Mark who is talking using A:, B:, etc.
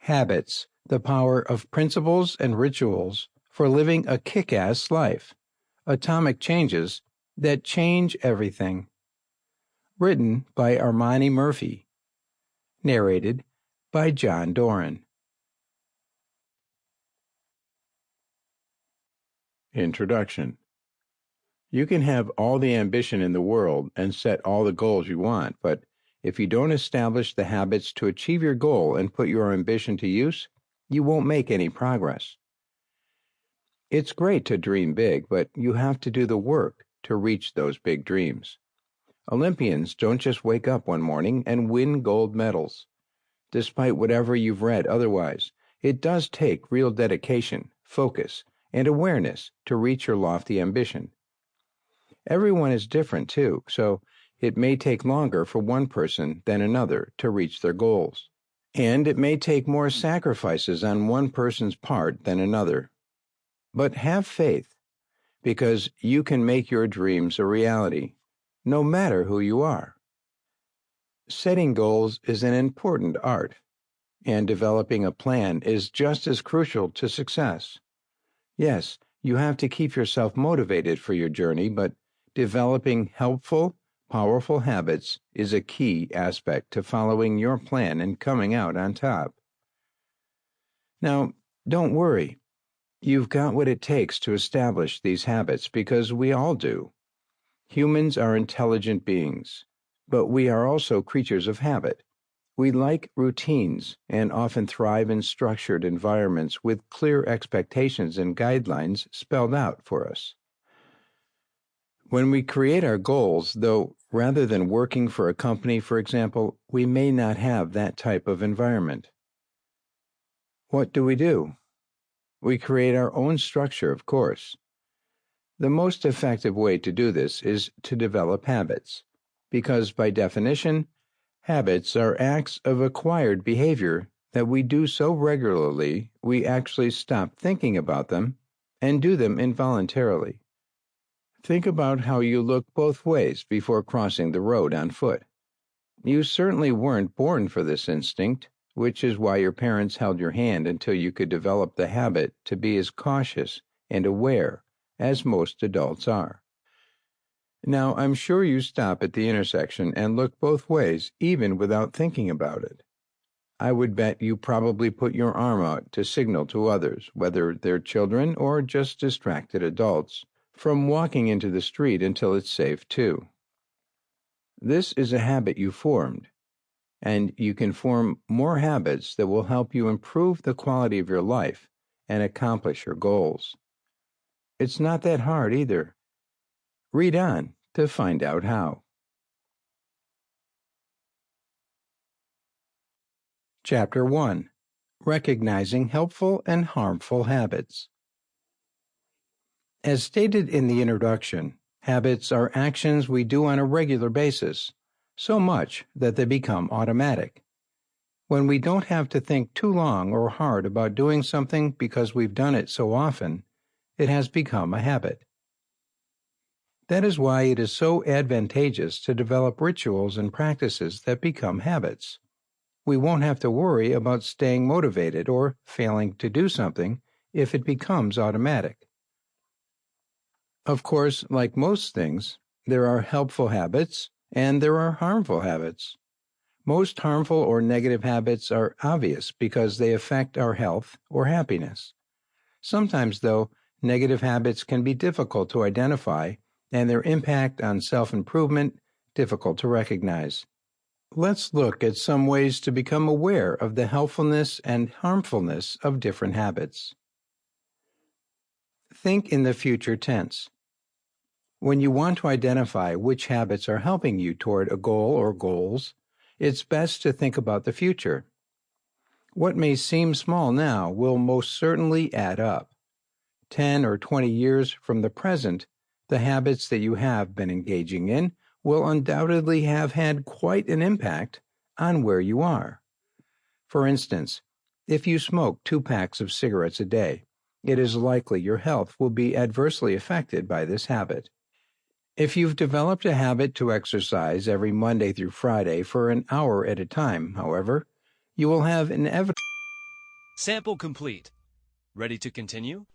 A: Habits, the power of principles and rituals for living a kick-ass life. Atomic changes that change everything. Written by Armani Murphy. Narrated by Doran. Introduction. You can have all the ambition in the world and set all the goals you want, but if you don't establish the habits to achieve your goal and put your ambition to use, you won't make any progress. It's great to dream big, but you have to do the work to reach those big dreams. Olympians don't just wake up one morning and win gold medals. Despite whatever you've read otherwise, it does take real dedication, focus, and awareness to reach your lofty ambition. Everyone is different too, so it may take longer for one person than another to reach their goals. And it may take more sacrifices on one person's part than another. But have faith, because you can make your dreams a reality, no matter who you are. Setting goals is an important art, and developing a plan is just as crucial to success. Yes, you have to keep yourself motivated for your journey, but developing helpful, powerful habits is a key aspect to following your plan and coming out on top. Now, don't worry. You've got what it takes to establish these habits because we all do. Humans are intelligent beings, but we are also creatures of habit. We like routines and often thrive in structured environments with clear expectations and guidelines spelled out for us. When we create our goals, though, rather than working for a company, for example, we may not have that type of environment. What do? We create our own structure, of course. The most effective way to do this is to develop habits, because by definition, habits are acts of acquired behavior that we do so regularly we actually stop thinking about them and do them involuntarily. Think about how you look both ways before crossing the road on foot. You certainly weren't born for this instinct, which is why your parents held your hand until you could develop the habit to be as cautious and aware as most adults are. Now, I'm sure you stop at the intersection and look both ways, even without thinking about it. I would bet you probably put your arm out to signal to others, whether they're children or just distracted adults, from walking into the street until it's safe too. This is a habit you formed, and you can form more habits that will help you improve the quality of your life and accomplish your goals. It's not that hard either. Read on to find out how. Chapter 1. Recognizing Helpful and Harmful Habits. As stated in the introduction, habits are actions we do on a regular basis, so much that they become automatic. When we don't have to think too long or hard about doing something because we've done it so often, it has become a habit. That is why it is so advantageous to develop rituals and practices that become habits. We won't have to worry about staying motivated or failing to do something if it becomes automatic. Of course, like most things, there are helpful habits and there are harmful habits. Most harmful or negative habits are obvious because they affect our health or happiness. Sometimes, though, negative habits can be difficult to identify and their impact on self-improvement difficult to recognize. Let's look at some ways to become aware of the helpfulness and harmfulness of different habits. Think in the future tense. When you want to identify which habits are helping you toward a goal or goals, it's best to think about the future. What may seem small now will most certainly add up. 10 or 20 years from the present, the habits that you have been engaging in will undoubtedly have had quite an impact on where you are. For instance, if you smoke 2 packs of cigarettes a day, it is likely your health will be adversely affected by this habit. If you've developed a habit to exercise every Monday through Friday for an hour at a time, however, you will have inevitably
B: Sample complete. Ready to continue?